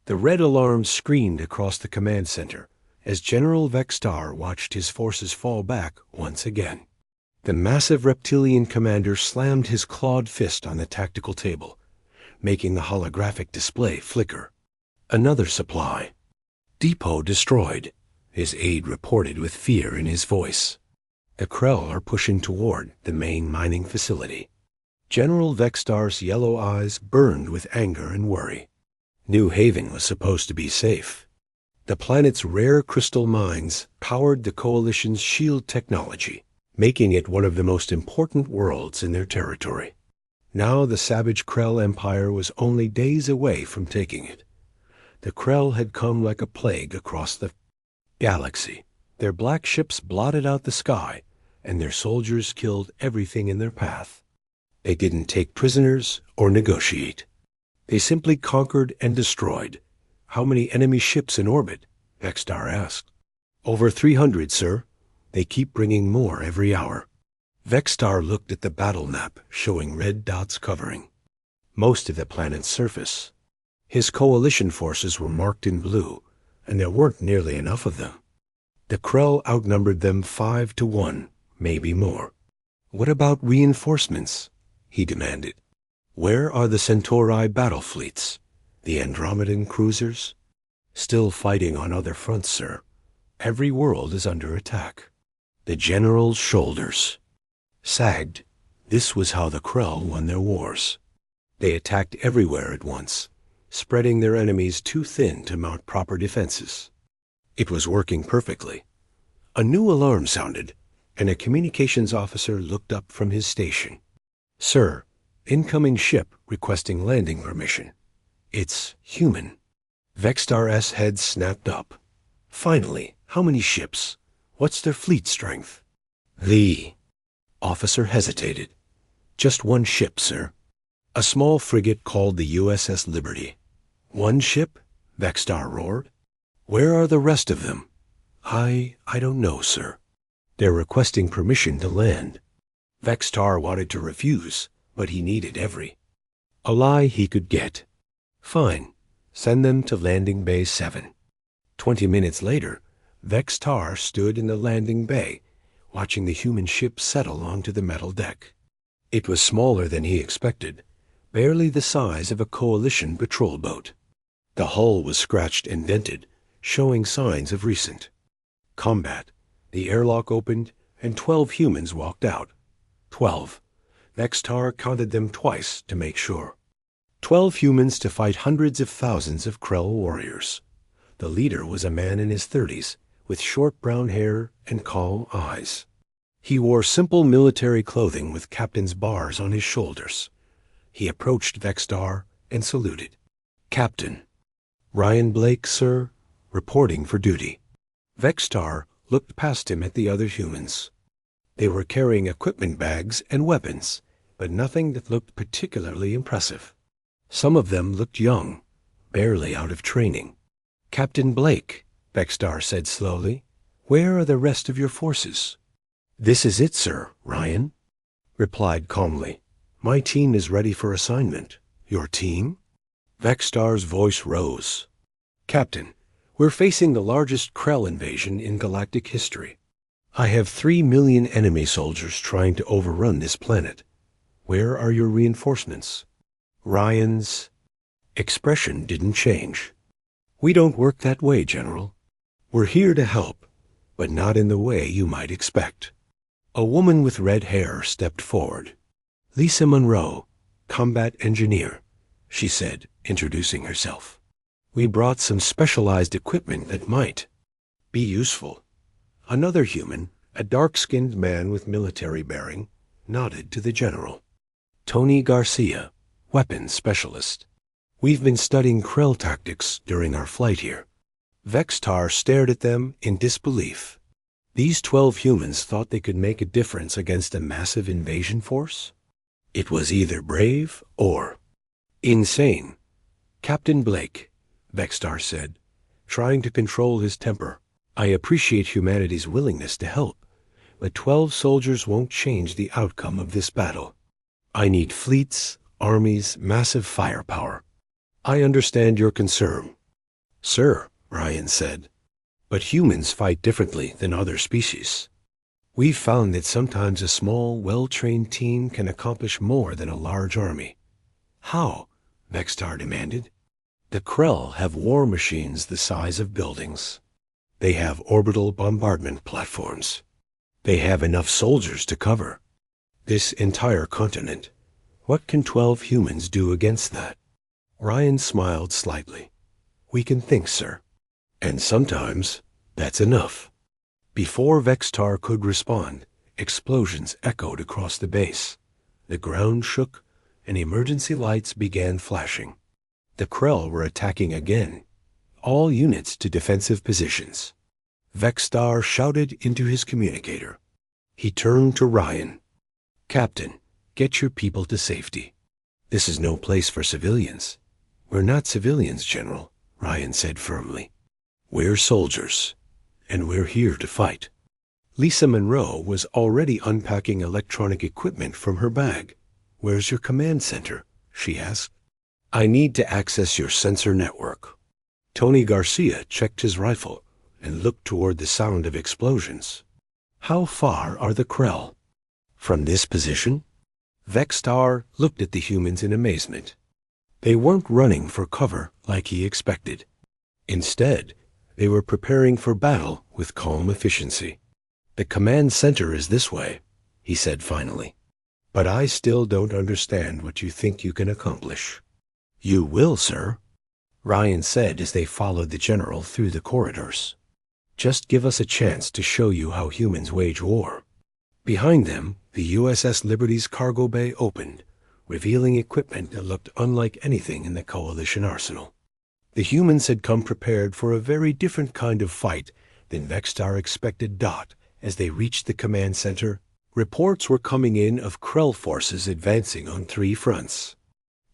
The red alarm screamed across the command center as General Vextar watched his forces fall back once again. The massive reptilian commander slammed his clawed fist on the tactical table, making the holographic display flicker. Another supply. Depot destroyed, his aide reported with fear in his voice. The Krell are pushing toward the main mining facility. General Vextar's yellow eyes burned with anger and worry. New Haven was supposed to be safe. The planet's rare crystal mines powered the Coalition's shield technology, making it one of the most important worlds in their territory. Now the savage Krell Empire was only days away from taking it. The Krell had come like a plague across the galaxy. Their black ships blotted out the sky, and their soldiers killed everything in their path. They didn't take prisoners or negotiate. They simply conquered and destroyed. How many enemy ships in orbit? Vextar asked. Over 300, sir. They keep bringing more every hour. Vextar looked at the battle map showing red dots covering most of the planet's surface. His coalition forces were marked in blue, and there weren't nearly enough of them. The Krell outnumbered them 5 to 1, maybe more. What about reinforcements? He demanded. Where are the Centauri battle fleets? The Andromedan cruisers? Still fighting on other fronts, sir. Every world is under attack. The general's shoulders sagged. This was how the Krell won their wars. They attacked everywhere at once, spreading their enemies too thin to mount proper defenses. It was working perfectly. A new alarm sounded, and a communications officer looked up from his station. Sir, incoming ship requesting landing permission. It's human. Vextar's head snapped up. Finally, how many ships? What's their fleet strength? The officer hesitated. Just one ship, sir. A small frigate called the USS Liberty. One ship? Vextar roared. Where are the rest of them? I don't know, sir. They're requesting permission to land. Vextar wanted to refuse, but he needed every ally he could get. Fine. Send them to Landing Bay 7. 20 minutes later, Vextar stood in the landing bay, watching the human ship settle onto the metal deck. It was smaller than he expected, barely the size of a Coalition patrol boat. The hull was scratched and dented, showing signs of recent combat. The airlock opened, and 12 humans walked out. 12. Vextar counted them twice to make sure. 12 humans to fight hundreds of thousands of Krell warriors. The leader was a man in his 30s, with short brown hair and calm eyes. He wore simple military clothing with captain's bars on his shoulders. He approached Vextar and saluted. Captain. Ryan Blake, sir, reporting for duty. Vextar looked past him at the other humans. They were carrying equipment bags and weapons, but nothing that looked particularly impressive. Some of them looked young, barely out of training. Captain Blake, Vextar said slowly, where are the rest of your forces? This is it, sir, Ryan replied calmly. My team is ready for assignment. Your team? Vextar's voice rose. Captain, we're facing the largest Krell invasion in galactic history. I have 3 million enemy soldiers trying to overrun this planet. Where are your reinforcements? Ryan's expression didn't change. We don't work that way, General. We're here to help, but not in the way you might expect. A woman with red hair stepped forward. Lisa Monroe, combat engineer, she said, introducing herself. We brought some specialized equipment that might be useful. Another human, a dark-skinned man with military bearing, nodded to the general. Tony Garcia, weapons specialist. We've been studying Krell tactics during our flight here. Vextar stared at them in disbelief. These 12 humans thought they could make a difference against a massive invasion force? It was either brave or insane. Captain Blake, Vextar said, trying to control his temper. I appreciate humanity's willingness to help, but 12 soldiers won't change the outcome of this battle. I need fleets, armies, massive firepower. I understand your concern, Sir, Ryan said, but humans fight differently than other species. We've found that sometimes a small, well-trained team can accomplish more than a large army. How? Vextar demanded. The Krell have war machines the size of buildings. They have orbital bombardment platforms. They have enough soldiers to cover this entire continent. What can 12 humans do against that? Ryan smiled slightly. We can think, sir. And sometimes that's enough. Before Vextar could respond, explosions echoed across the base. The ground shook, and emergency lights began flashing. The Krell were attacking again. All units to defensive positions. Vextar shouted into his communicator. He turned to Ryan. Captain, get your people to safety. This is no place for civilians. We're not civilians, General, Ryan said firmly. We're soldiers, and we're here to fight. Lisa Monroe was already unpacking electronic equipment from her bag. Where's your command center? She asked. I need to access your sensor network. Tony Garcia checked his rifle and looked toward the sound of explosions. How far are the Krell? From this position? Vextar looked at the humans in amazement. They weren't running for cover like he expected. Instead, they were preparing for battle with calm efficiency. The command center is this way, he said finally. But I still don't understand what you think you can accomplish. You will, sir, Ryan said as they followed the general through the corridors. Just give us a chance to show you how humans wage war. Behind them, the USS Liberty's cargo bay opened, revealing equipment that looked unlike anything in the Coalition arsenal. The humans had come prepared for a very different kind of fight than Vextar expected. As they reached the command center, reports were coming in of Krell forces advancing on 3 fronts.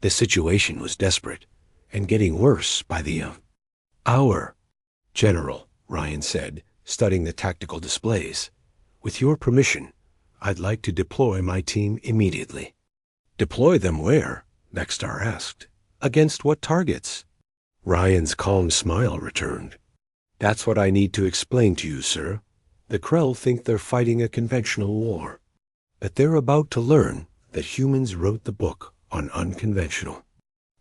The situation was desperate, and getting worse by the hour. General, Ryan said, studying the tactical displays. With your permission, I'd like to deploy my team immediately. Deploy them where? Vextar asked. Against what targets? Ryan's calm smile returned. That's what I need to explain to you, sir. The Krell think they're fighting a conventional war, but they're about to learn that humans wrote the book on unconventional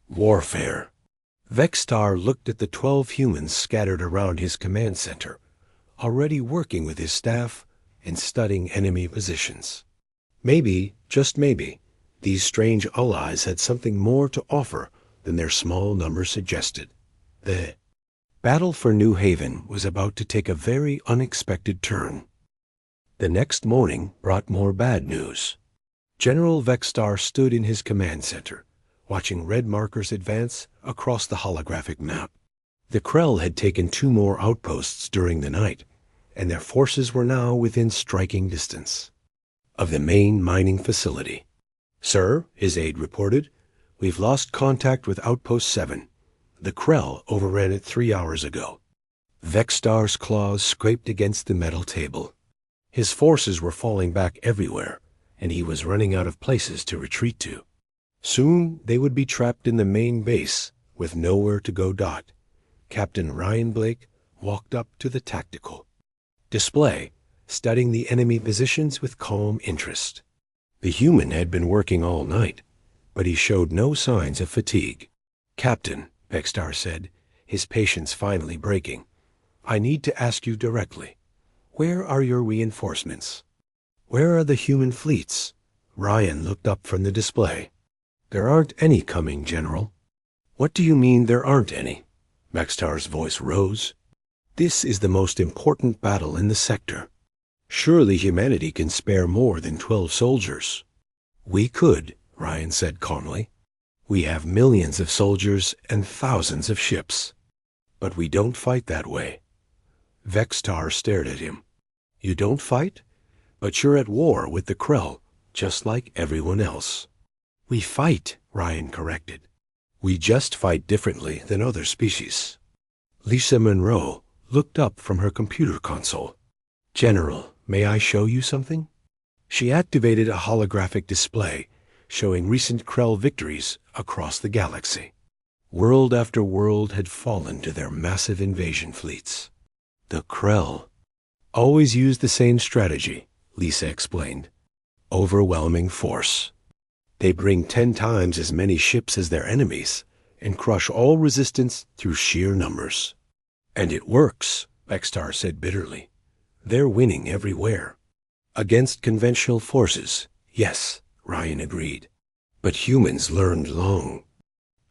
warfare. Vextar looked at the 12 humans scattered around his command center, already working with his staff and studying enemy positions. Maybe, just maybe, these strange allies had something more to offer than their small numbers suggested. The battle for New Haven was about to take a very unexpected turn. The next morning brought more bad news. General Vextar stood in his command center, watching red markers advance across the holographic map. The Krell had taken 2 more outposts during the night, and their forces were now within striking distance of the main mining facility. Sir, his aide reported, we've lost contact with Outpost 7. The Krell overran it 3 hours ago. Vextar's claws scraped against the metal table. His forces were falling back everywhere, and he was running out of places to retreat to. Soon they would be trapped in the main base with nowhere to go. Captain Ryan Blake walked up to the tactical display, studying the enemy positions with calm interest. The human had been working all night, but he showed no signs of fatigue. Captain, Vextar said, his patience finally breaking, I need to ask you directly. Where are your reinforcements? Where are the human fleets? Ryan looked up from the display. There aren't any coming, General. What do you mean there aren't any? Vextar's voice rose. This is the most important battle in the sector. Surely humanity can spare more than 12 soldiers. We could, Ryan said calmly. We have millions of soldiers and thousands of ships. But we don't fight that way. Vextar stared at him. You don't fight? But you're at war with the Krell, just like everyone else. We fight, Ryan corrected. We just fight differently than other species. Lisa Monroe looked up from her computer console. General, may I show you something? She activated a holographic display showing recent Krell victories across the galaxy. World after world had fallen to their massive invasion fleets. The Krell always used the same strategy, Lisa explained. Overwhelming force. They bring 10 times as many ships as their enemies and crush all resistance through sheer numbers. And it works, Vextar said bitterly. They're winning everywhere. Against conventional forces, yes, Ryan agreed. But humans learned long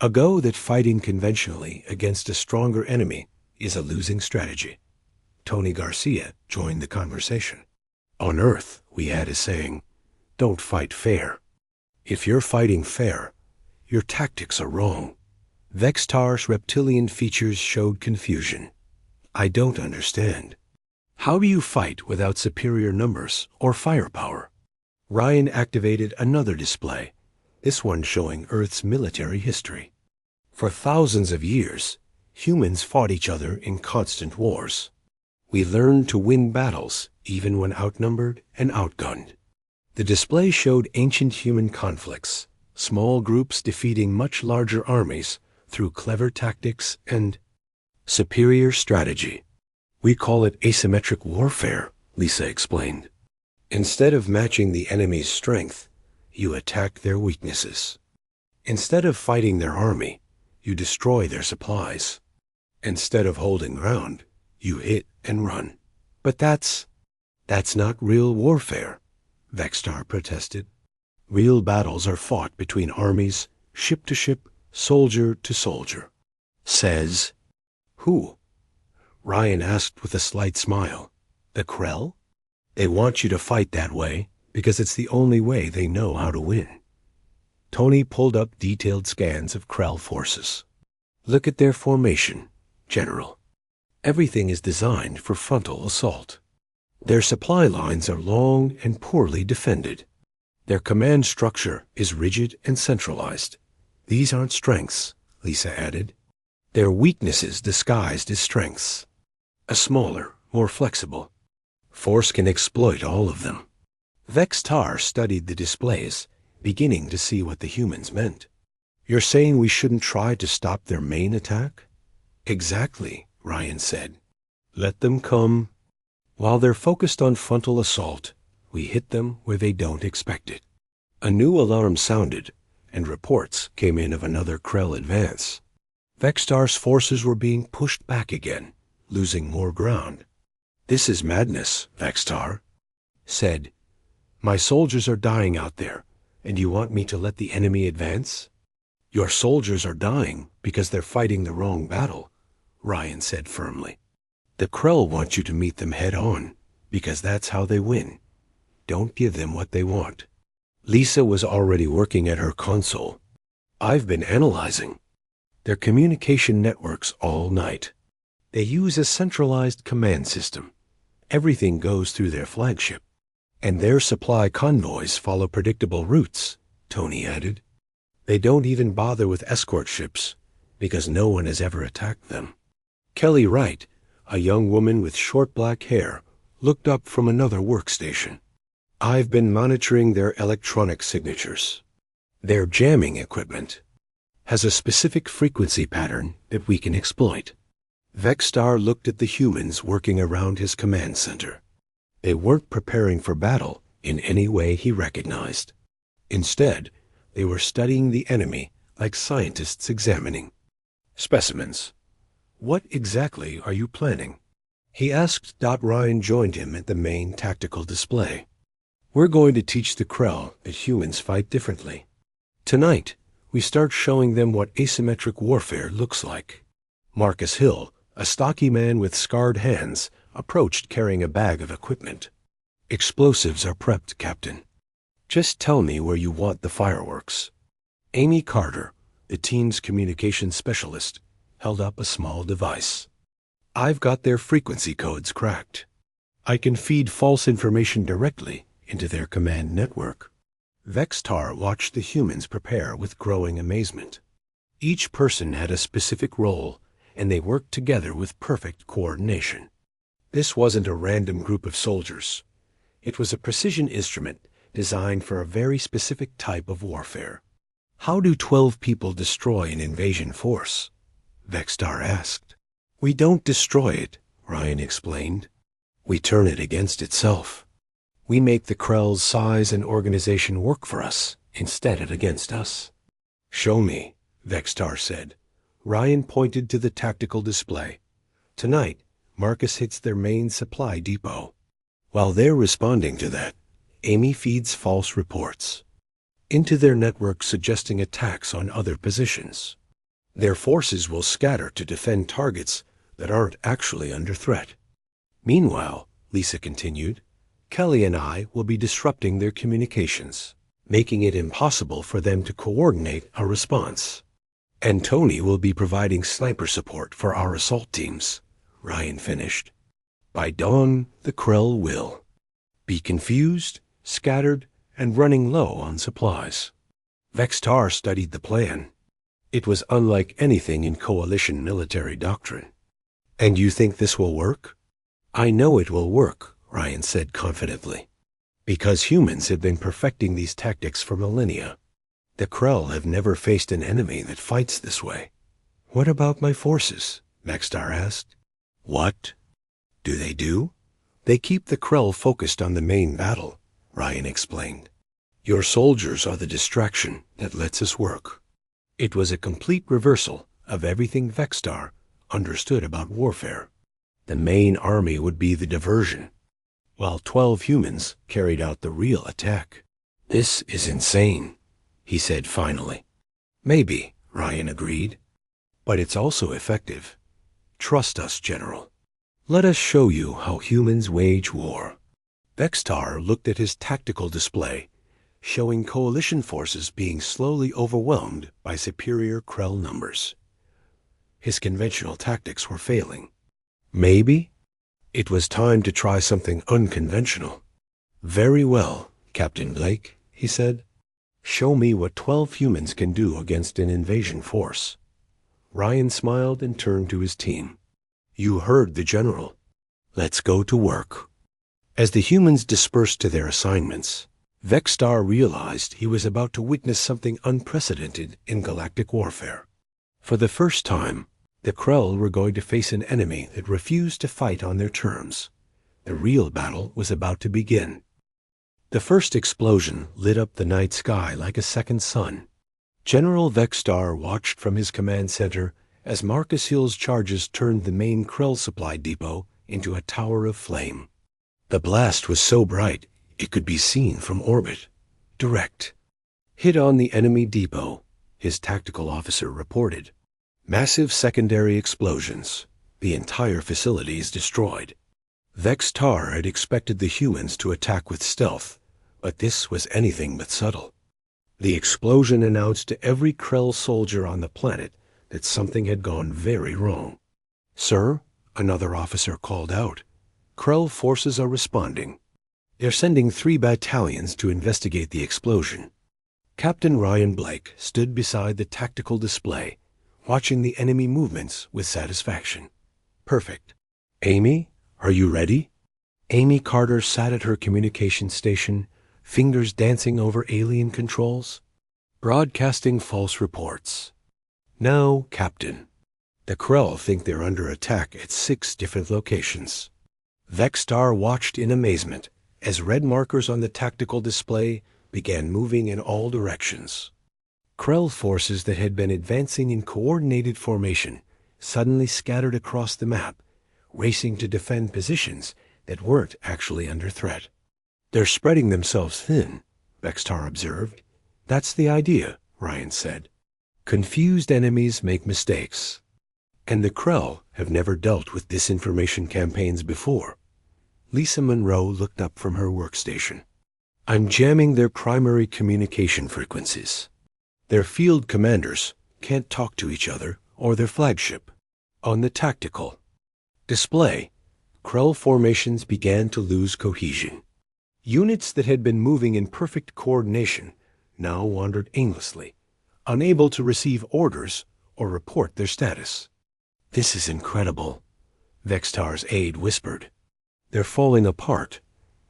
ago that fighting conventionally against a stronger enemy is a losing strategy. Tony Garcia joined the conversation. On Earth, we had a saying, don't fight fair. If you're fighting fair, your tactics are wrong. Vextar's reptilian features showed confusion. I don't understand. How do you fight without superior numbers or firepower? Ryan activated another display, this one showing Earth's military history. For thousands of years, humans fought each other in constant wars. We learned to win battles even when outnumbered and outgunned. The display showed ancient human conflicts, small groups defeating much larger armies through clever tactics and superior strategy. We call it asymmetric warfare, Lisa explained. Instead of matching the enemy's strength, you attack their weaknesses. Instead of fighting their army, you destroy their supplies. Instead of holding ground, you hit and run. But that's not real warfare, Vextar protested. Real battles are fought between armies, ship to ship, soldier to soldier. Says who? Ryan asked with a slight smile. The Krell? They want you to fight that way because it's the only way they know how to win. Tony pulled up detailed scans of Krell forces. Look at their formation, General. Everything is designed for frontal assault. Their supply lines are long and poorly defended. Their command structure is rigid and centralized. These aren't strengths, Lisa added. They're weaknesses disguised as strengths. A smaller, more flexible force can exploit all of them. Vextar studied the displays, beginning to see what the humans meant. You're saying we shouldn't try to stop their main attack? Exactly, Ryan said. Let them come. While they're focused on frontal assault, we hit them where they don't expect it. A new alarm sounded, and reports came in of another Krell advance. Vextar's forces were being pushed back again, losing more ground. This is madness, Vextar said. My soldiers are dying out there, and you want me to let the enemy advance? Your soldiers are dying because they're fighting the wrong battle, Ryan said firmly. The Krell want you to meet them head on, because that's how they win. Don't give them what they want. Lisa was already working at her console. I've been analyzing their communication networks all night. They use a centralized command system. Everything goes through their flagship. And their supply convoys follow predictable routes, Tony added. They don't even bother with escort ships, because no one has ever attacked them. Kelly Wright, a young woman with short black hair, looked up from another workstation. I've been monitoring their electronic signatures. Their jamming equipment has a specific frequency pattern that we can exploit. Vextar looked at the humans working around his command center. They weren't preparing for battle in any way he recognized. Instead, they were studying the enemy like scientists examining specimens. What exactly are you planning? He asked. Ryan joined him at the main tactical display. We're going to teach the Krell that humans fight differently. Tonight, we start showing them what asymmetric warfare looks like. Marcus Hill, a stocky man with scarred hands, approached carrying a bag of equipment. Explosives are prepped, Captain. Just tell me where you want the fireworks. Amy Carter, the team's communications specialist, held up a small device. I've got their frequency codes cracked. I can feed false information directly into their command network. Vextar watched the humans prepare with growing amazement. Each person had a specific role, and they worked together with perfect coordination. This wasn't a random group of soldiers. It was a precision instrument designed for a very specific type of warfare. How do 12 people destroy an invasion force? Vexstar asked. We don't destroy it, Ryan explained. We turn it against itself. We make the Krell's size and organization work for us, instead of against us. Show me, Vexstar said. Ryan pointed to the tactical display. Tonight, Marcus hits their main supply depot. While they're responding to that, Amy feeds false reports into their network suggesting attacks on other positions. Their forces will scatter to defend targets that aren't actually under threat. Meanwhile, Lisa continued, Kelly and I will be disrupting their communications, making it impossible for them to coordinate a response. And Tony will be providing sniper support for our assault teams, Ryan finished. By dawn, the Krell will be confused, scattered, and running low on supplies. Vexstar studied the plan. It was unlike anything in coalition military doctrine. And you think this will work? I know it will work, Ryan said confidently. Because humans have been perfecting these tactics for millennia. The Krell have never faced an enemy that fights this way. What about my forces? Vexstar asked. What do they do? They keep the Krell focused on the main battle, Ryan explained. Your soldiers are the distraction that lets us work. It was a complete reversal of everything Vexstar understood about warfare. The main army would be the diversion, while 12 humans carried out the real attack. This is insane, he said finally. Maybe, Ryan agreed. But it's also effective. Trust us, General. Let us show you how humans wage war. Vexstar looked at his tactical display, showing coalition forces being slowly overwhelmed by superior Krell numbers. His conventional tactics were failing. Maybe it was time to try something unconventional. Very well, Captain Blake, he said. Show me what 12 humans can do against an invasion force. Ryan smiled and turned to his team. You heard the General. Let's go to work. As the humans dispersed to their assignments, Vexstar realized he was about to witness something unprecedented in galactic warfare. For the first time, the Krell were going to face an enemy that refused to fight on their terms. The real battle was about to begin. The first explosion lit up the night sky like a second sun. General Vexstar watched from his command center as Marcus Hill's charges turned the main Krell supply depot into a tower of flame. The blast was so bright it could be seen from orbit. Direct. Hit on the enemy depot, his tactical officer reported. Massive secondary explosions. The entire facility is destroyed. Vexstar had expected the humans to attack with stealth, but this was anything but subtle. The explosion announced to every Krell soldier on the planet that something had gone very wrong. Sir, another officer called out. Krell forces are responding. They're sending 3 battalions to investigate the explosion. Captain Ryan Blake stood beside the tactical display, watching the enemy movements with satisfaction. Perfect. Amy, are you ready? Amy Carter sat at her communication station, fingers dancing over alien controls, broadcasting false reports. No, Captain. The Krell think they're under attack at 6 different locations. Vexstar watched in amazement as red markers on the tactical display began moving in all directions. Krell forces that had been advancing in coordinated formation suddenly scattered across the map, racing to defend positions that weren't actually under threat. They're spreading themselves thin, Vexstar observed. That's the idea, Ryan said. Confused enemies make mistakes. And the Krell have never dealt with disinformation campaigns before. Lisa Monroe looked up from her workstation. I'm jamming their primary communication frequencies. Their field commanders can't talk to each other or their flagship. On the tactical display, Krell formations began to lose cohesion. Units that had been moving in perfect coordination now wandered aimlessly, unable to receive orders or report their status. This is incredible, Vexstar's aide whispered. They're falling apart,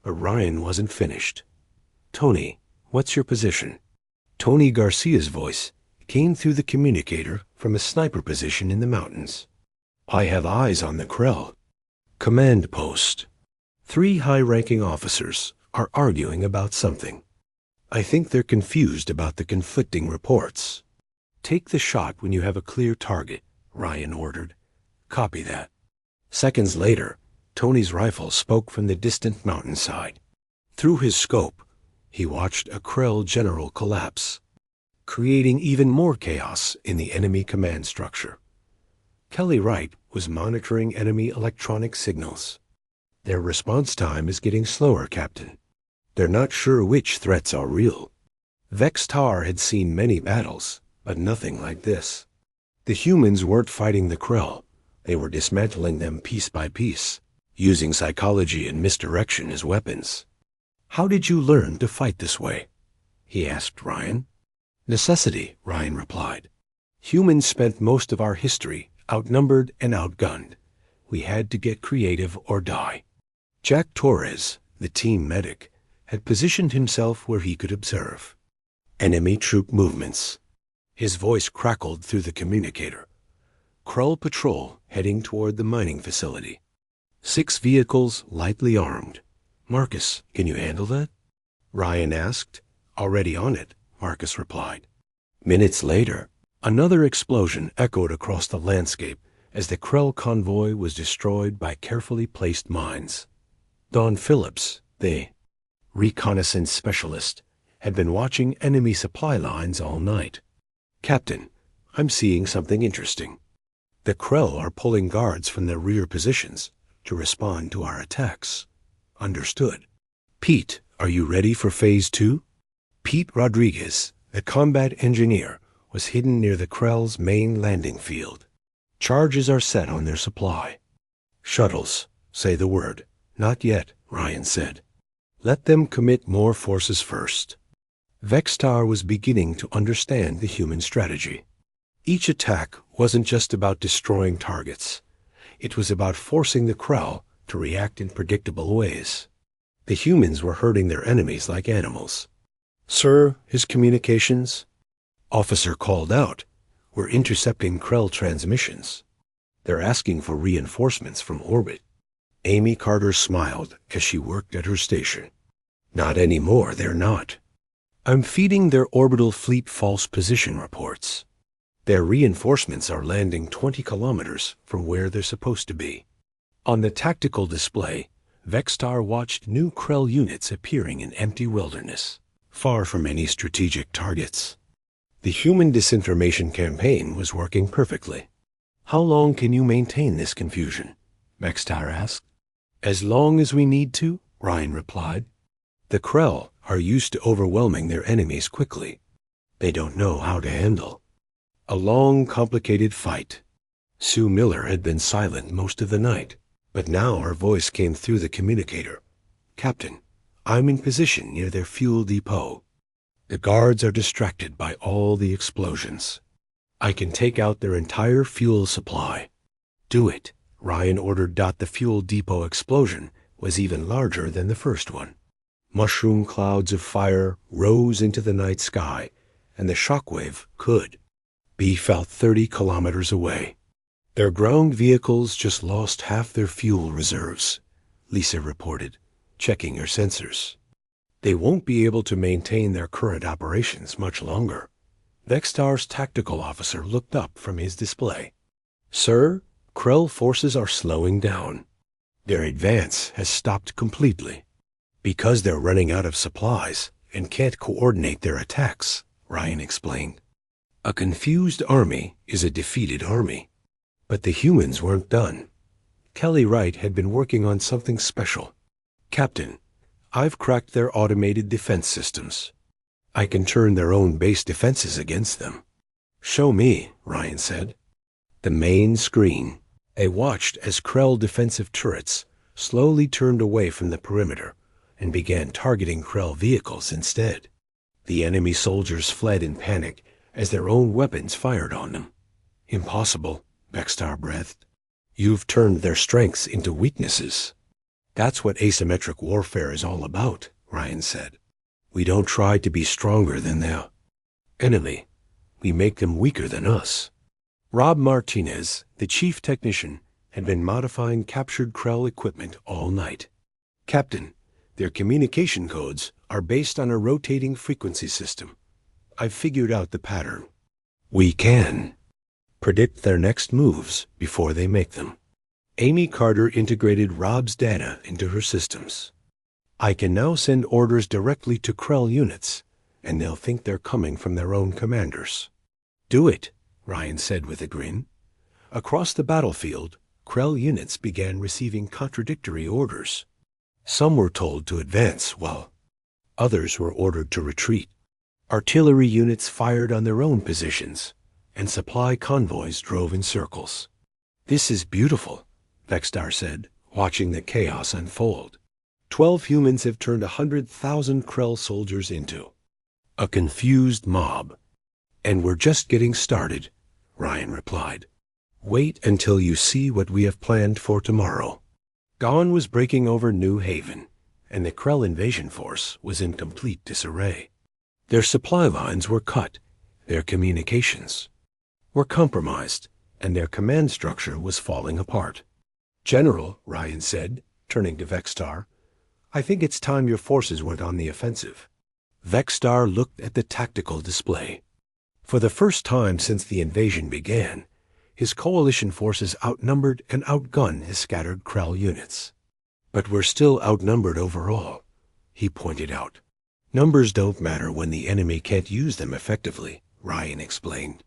but Ryan wasn't finished. Tony, what's your position? Tony Garcia's voice came through the communicator from a sniper position in the mountains. I have eyes on the Krell. Command post. 3 high-ranking officers are arguing about something. I think they're confused about the conflicting reports. Take the shot when you have a clear target, Ryan ordered. Copy that. Seconds later, Tony's rifle spoke from the distant mountainside. Through his scope, he watched a Krell general collapse, creating even more chaos in the enemy command structure. Kelly Wright was monitoring enemy electronic signals. Their response time is getting slower, Captain. They're not sure which threats are real. Vextar had seen many battles, but nothing like this. The humans weren't fighting the Krell. They were dismantling them piece by piece, using psychology and misdirection as weapons. How did you learn to fight this way? He asked Ryan. Necessity, Ryan replied. Humans spent most of our history outnumbered and outgunned. We had to get creative or die. Jack Torres, the team medic, had positioned himself where he could observe enemy troop movements. His voice crackled through the communicator. Krell patrol heading toward the mining facility. 6 vehicles lightly armed. Marcus, can you handle that? Ryan asked. Already on it, Marcus replied. Minutes later, another explosion echoed across the landscape as the Krell convoy was destroyed by carefully placed mines. Don Phillips, the reconnaissance specialist, had been watching enemy supply lines all night. Captain, I'm seeing something interesting. The Krell are pulling guards from their rear positions to respond to our attacks. Understood. Pete, are you ready for Phase 2? Pete Rodriguez, the combat engineer, was hidden near the Krell's main landing field. Charges are set on their supply. Shuttles, say the word. Not yet, Ryan said. Let them commit more forces first. Vextar was beginning to understand the human strategy. Each attack wasn't just about destroying targets. It was about forcing the Krell to react in predictable ways. The humans were hurting their enemies like animals. Sir, his communications? Officer called out. We're intercepting Krell transmissions. They're asking for reinforcements from orbit. Amy Carter smiled as she worked at her station. Not anymore, they're not. I'm feeding their orbital fleet false position reports. Their reinforcements are landing 20 kilometers from where they're supposed to be. On the tactical display, Vextar watched new Krell units appearing in empty wilderness, far from any strategic targets. The human disinformation campaign was working perfectly. How long can you maintain this confusion? Vextar asked. As long as we need to, Ryan replied. The Krell are used to overwhelming their enemies quickly. They don't know how to handle a long, complicated fight. Sue Miller had been silent most of the night, but now her voice came through the communicator. Captain, I'm in position near their fuel depot. The guards are distracted by all the explosions. I can take out their entire fuel supply. Do it, Ryan ordered. The fuel depot explosion was even larger than the first one. Mushroom clouds of fire rose into the night sky, and the shockwave could be felt 30 kilometers away. Their ground vehicles just lost half their fuel reserves, Lisa reported, checking her sensors. They won't be able to maintain their current operations much longer. Vextar's tactical officer looked up from his display. Sir, Krell forces are slowing down. Their advance has stopped completely. Because they're running out of supplies and can't coordinate their attacks, Ryan explained. A confused army is a defeated army. But the humans weren't done. Kelly Wright had been working on something special. Captain, I've cracked their automated defense systems. I can turn their own base defenses against them. Show me, Ryan said. The main screen. They watched as Krell defensive turrets slowly turned away from the perimeter and began targeting Krell vehicles instead. The enemy soldiers fled in panic as their own weapons fired on them. Impossible, Vextar breathed. You've turned their strengths into weaknesses. That's what asymmetric warfare is all about, Ryan said. We don't try to be stronger than them. Enemy. We make them weaker than us. Rob Martinez, the chief technician, had been modifying captured Krell equipment all night. Captain, their communication codes are based on a rotating frequency system. I've figured out the pattern. We can predict their next moves before they make them. Amy Carter integrated Rob's data into her systems. I can now send orders directly to Krell units, and they'll think they're coming from their own commanders. Do it, Ryan said with a grin. Across the battlefield, Krell units began receiving contradictory orders. Some were told to advance, while others were ordered to retreat. Artillery units fired on their own positions, and supply convoys drove in circles. This is beautiful, Vextar said, watching the chaos unfold. 12 humans have turned 100,000 Krell soldiers into a confused mob. And we're just getting started, Ryan replied. Wait until you see what we have planned for tomorrow. Dawn was breaking over New Haven, and the Krell invasion force was in complete disarray. Their supply lines were cut, their communications were compromised, and their command structure was falling apart. General, Ryan said, turning to Vextar, I think it's time your forces went on the offensive. Vextar looked at the tactical display. For the first time since the invasion began, his coalition forces outnumbered and outgunned his scattered Krell units. But we're still outnumbered overall, he pointed out. Numbers don't matter when the enemy can't use them effectively, Ryan explained.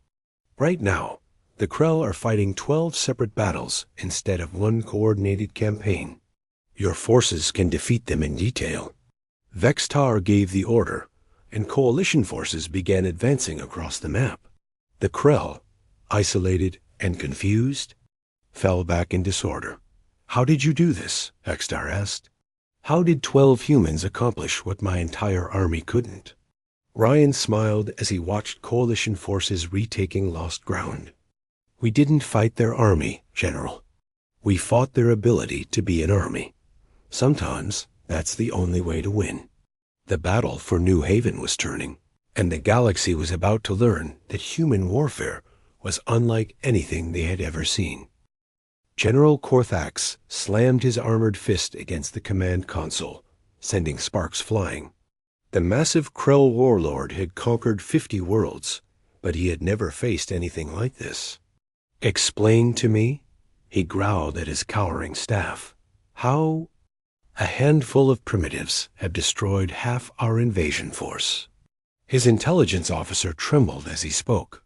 Right now, the Krell are fighting 12 separate battles instead of one coordinated campaign. Your forces can defeat them in detail. Vextar gave the order, and coalition forces began advancing across the map. The Krell, isolated and confused, fell back in disorder. How did you do this? Vextar asked. How did 12 humans accomplish what my entire army couldn't? Ryan smiled as he watched coalition forces retaking lost ground. We didn't fight their army, General. We fought their ability to be an army. Sometimes that's the only way to win. The battle for New Haven was turning, and the galaxy was about to learn that human warfare was unlike anything they had ever seen. General Korthax slammed his armored fist against the command console, sending sparks flying. The massive Krell warlord had conquered 50 worlds, but he had never faced anything like this. Explain to me, he growled at his cowering staff, how a handful of primitives have destroyed half our invasion force. His intelligence officer trembled as he spoke.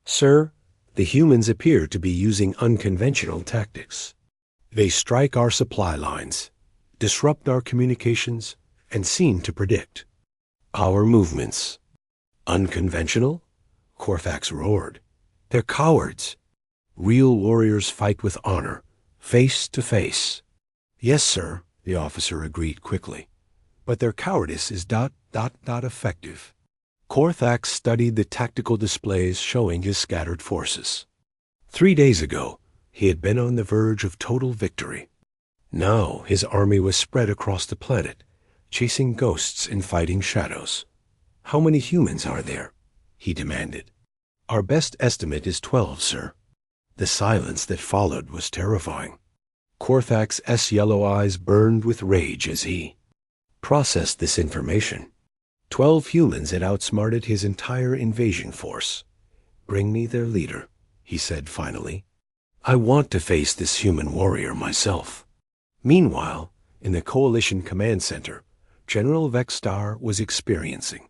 Sir, the humans appear to be using unconventional tactics. They strike our supply lines, disrupt our communications, and seem to predict our movements. Unconventional? Korthax roared. They're cowards. Real warriors fight with honor, face to face. Yes, sir, the officer agreed quickly. But their cowardice is effective. Korthax studied the tactical displays showing his scattered forces. 3 days ago, he had been on the verge of total victory. Now his army was spread across the planet, chasing ghosts and fighting shadows. How many humans are there? He demanded. Our best estimate is 12, sir. The silence that followed was terrifying. Korthax's yellow eyes burned with rage as he processed this information. 12 humans had outsmarted his entire invasion force. Bring me their leader, he said finally. I want to face this human warrior myself. Meanwhile, in the Coalition Command Center, General Vextar was experiencing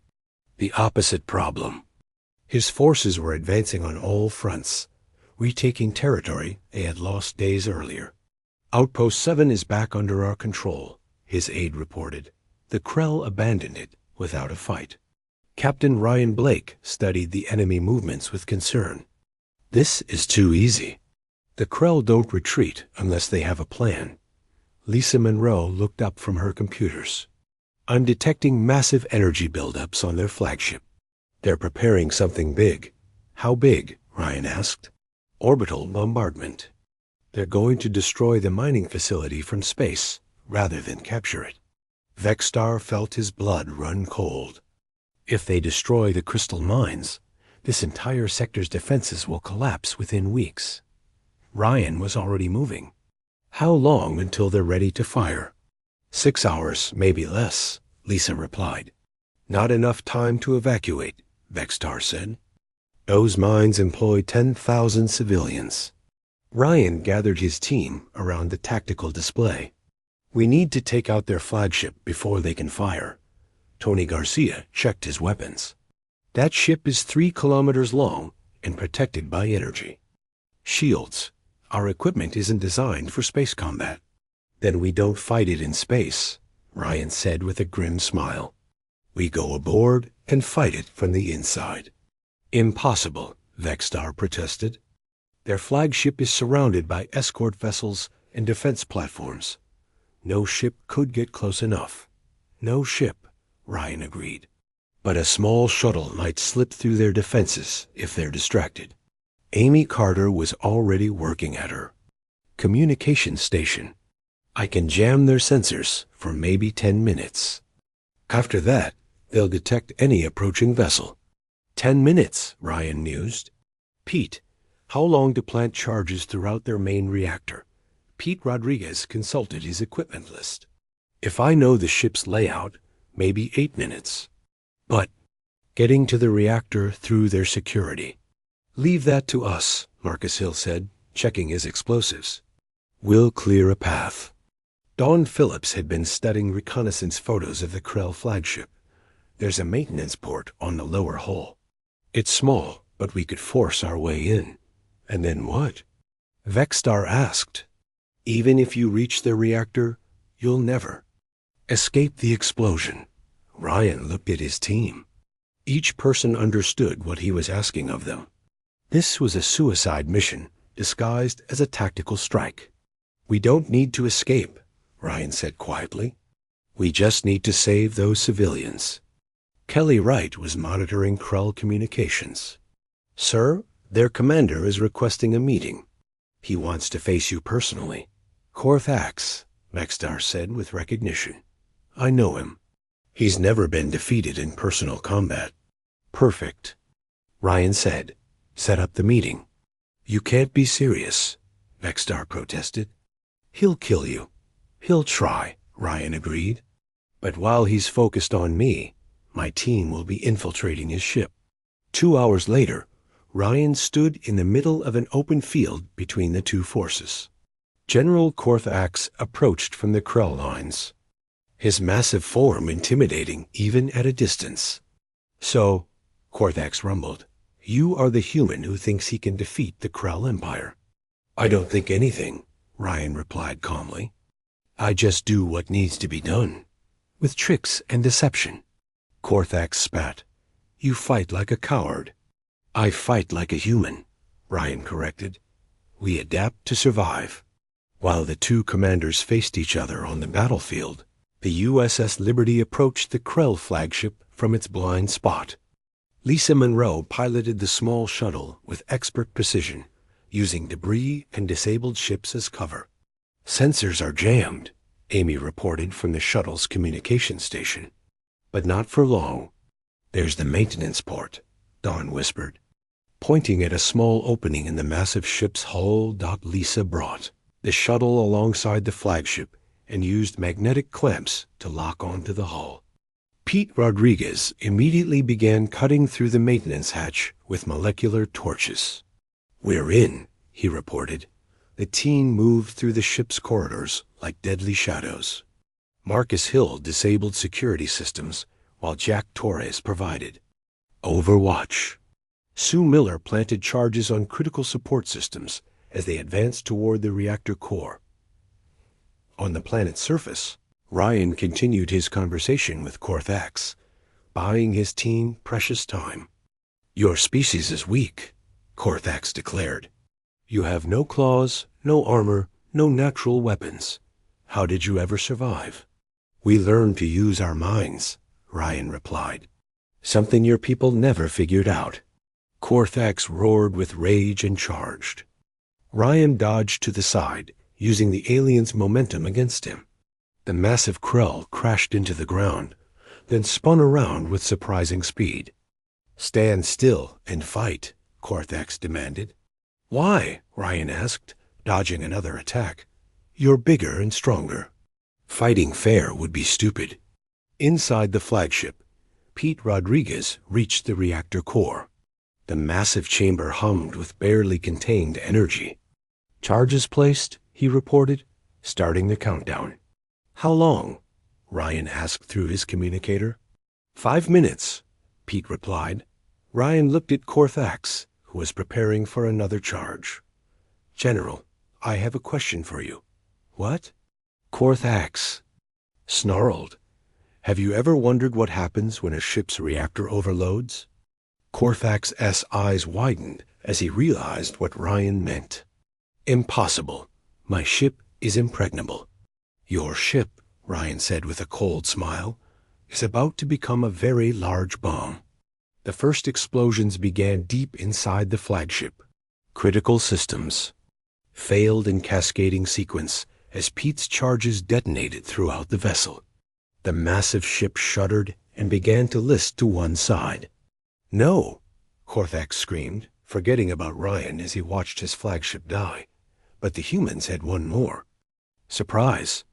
the opposite problem. His forces were advancing on all fronts, retaking territory they had lost days earlier. Outpost 7 is back under our control, his aide reported. The Krell abandoned it without a fight. Captain Ryan Blake studied the enemy movements with concern. This is too easy. The Krell don't retreat unless they have a plan. Lisa Monroe looked up from her computers. I'm detecting massive energy buildups on their flagship. They're preparing something big. How big? Ryan asked. Orbital bombardment. They're going to destroy the mining facility from space rather than capture it. Vextar felt his blood run cold. If they destroy the crystal mines, this entire sector's defenses will collapse within weeks. Ryan was already moving. How long until they're ready to fire? 6 hours, maybe less, Lisa replied. Not enough time to evacuate, Vextar said. Those mines employ 10,000 civilians. Ryan gathered his team around the tactical display. We need to take out their flagship before they can fire. Tony Garcia checked his weapons. That ship is 3 kilometers long and protected by energy. Shields. Our equipment isn't designed for space combat. Then we don't fight it in space, Ryan said with a grim smile. We go aboard and fight it from the inside. Impossible, Vextar protested. Their flagship is surrounded by escort vessels and defense platforms. No ship could get close enough. No ship, Ryan agreed. But a small shuttle might slip through their defenses if they're distracted. Amy Carter was already working at her communication station. I can jam their sensors for maybe 10 minutes. After that, they'll detect any approaching vessel. 10 minutes, Ryan mused. Pete, how long to plant charges throughout their main reactor? Pete Rodriguez consulted his equipment list. If I know the ship's layout, maybe 8 minutes. But getting to the reactor through their security. Leave that to us, Marcus Hill said, checking his explosives. We'll clear a path. Dawn Phillips had been studying reconnaissance photos of the Krell flagship. There's a maintenance port on the lower hull. It's small, but we could force our way in. And then what? Vextar asked. Even if you reach the reactor, you'll never escape the explosion. Ryan looked at his team. Each person understood what he was asking of them. This was a suicide mission disguised as a tactical strike. We don't need to escape, Ryan said quietly. We just need to save those civilians. Kelly Wright was monitoring Krell communications. Sir, their commander is requesting a meeting. He wants to face you personally. Korthax, Vextar said with recognition. I know him. He's never been defeated in personal combat. Perfect. Ryan said. Set up the meeting. You can't be serious, Vextar protested. He'll kill you. He'll try, Ryan agreed. But while he's focused on me, my team will be infiltrating his ship. 2 hours later, Ryan stood in the middle of an open field between the two forces. General Korthax approached from the Krell lines, his massive form intimidating even at a distance. So, Korthax rumbled, you are the human who thinks he can defeat the Krell Empire. I don't think anything, Ryan replied calmly. I just do what needs to be done, with tricks and deception. Korthax spat. You fight like a coward. I fight like a human, Ryan corrected. We adapt to survive. While the two commanders faced each other on the battlefield, the USS Liberty approached the Krell flagship from its blind spot. Lisa Monroe piloted the small shuttle with expert precision, using debris and disabled ships as cover. Sensors are jammed, Amy reported from the shuttle's communication station. But not for long. There's the maintenance port, Dawn whispered. Pointing at a small opening in the massive ship's hull, Lisa brought the shuttle alongside the flagship and used magnetic clamps to lock onto the hull. Pete Rodriguez immediately began cutting through the maintenance hatch with molecular torches. We're in, he reported. The team moved through the ship's corridors like deadly shadows. Marcus Hill disabled security systems, while Jack Torres provided overwatch. Sue Miller planted charges on critical support systems as they advanced toward the reactor core. On the planet's surface, Ryan continued his conversation with Korthax, buying his team precious time. Your species is weak, Korthax declared. You have no claws, no armor, no natural weapons. How did you ever survive? We learned to use our minds, Ryan replied. Something your people never figured out. Korthax roared with rage and charged. Ryan dodged to the side, using the alien's momentum against him. The massive Krell crashed into the ground, then spun around with surprising speed. "Stand still and fight," Korthax demanded. "Why?" Ryan asked, dodging another attack. "You're bigger and stronger. Fighting fair would be stupid." Inside the flagship, Pete Rodriguez reached the reactor core. The massive chamber hummed with barely contained energy. "Charges placed," he reported, starting the countdown. "How long?" Ryan asked through his communicator. 5 minutes, Pete replied. Ryan looked at Korthax, who was preparing for another charge. "General, I have a question for you." "What?" Korthax snarled. "Have you ever wondered what happens when a ship's reactor overloads?" Korthax's eyes widened as he realized what Ryan meant. "Impossible. My ship is impregnable." "Your ship," Ryan said with a cold smile, "is about to become a very large bomb." The first explosions began deep inside the flagship. Critical systems failed in cascading sequence as Pete's charges detonated throughout the vessel. The massive ship shuddered and began to list to one side. "No!" Korthax screamed, forgetting about Ryan as he watched his flagship die. But the humans had one more. Surprise!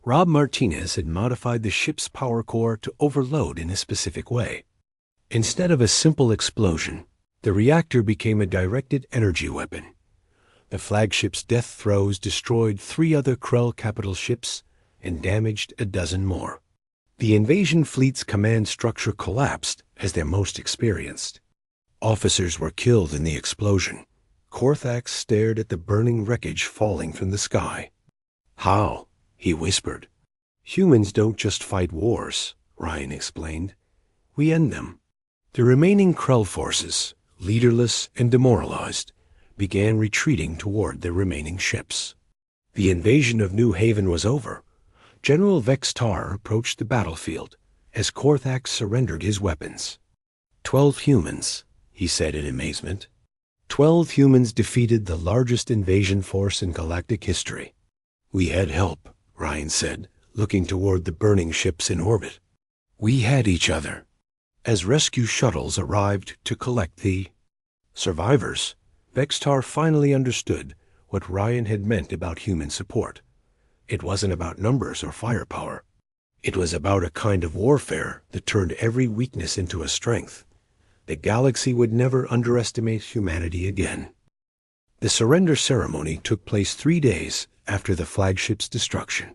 Rob Martinez had modified the ship's power core to overload in a specific way. Instead of a simple explosion, the reactor became a directed energy weapon. The flagship's death throes destroyed 3 other Krell capital ships and damaged a dozen more. The invasion fleet's command structure collapsed as their most experienced. Officers were killed in the explosion. Korthax stared at the burning wreckage falling from the sky. "How?" he whispered. "Humans don't just fight wars," Ryan explained. "We end them." The remaining Krell forces, leaderless and demoralized, began retreating toward the remaining ships. The invasion of New Haven was over. General Vex-Tar approached the battlefield as Korthax surrendered his weapons. 12 humans, he said in amazement. 12 humans defeated the largest invasion force in galactic history. "We had help," Ryan said, looking toward the burning ships in orbit. "We had each other." As rescue shuttles arrived to collect the survivors, Vex-Tar finally understood what Ryan had meant about human support. It wasn't about numbers or firepower. It was about a kind of warfare that turned every weakness into a strength. The galaxy would never underestimate humanity again. The surrender ceremony took place 3 days after the flagship's destruction.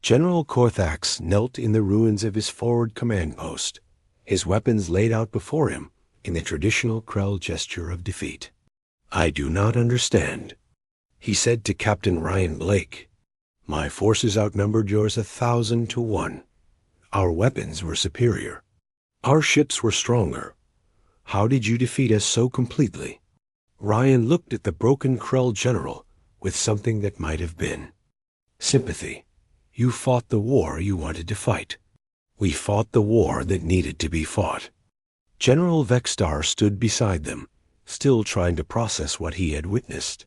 General Korthax knelt in the ruins of his forward command post, his weapons laid out before him in the traditional Krell gesture of defeat. "I do not understand," he said to Captain Ryan Blake. "My forces outnumbered yours 1,000 to 1. Our weapons were superior. Our ships were stronger. How did you defeat us so completely?" Ryan looked at the broken Krell general with something that might have been sympathy. "You fought the war you wanted to fight. We fought the war that needed to be fought." General Vex-Tar stood beside them, still trying to process what he had witnessed.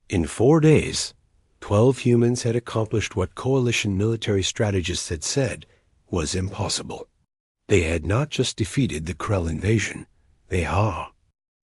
In 4 days, 12 humans had accomplished what coalition military strategists had said was impossible. They had not just defeated the Krell invasion, they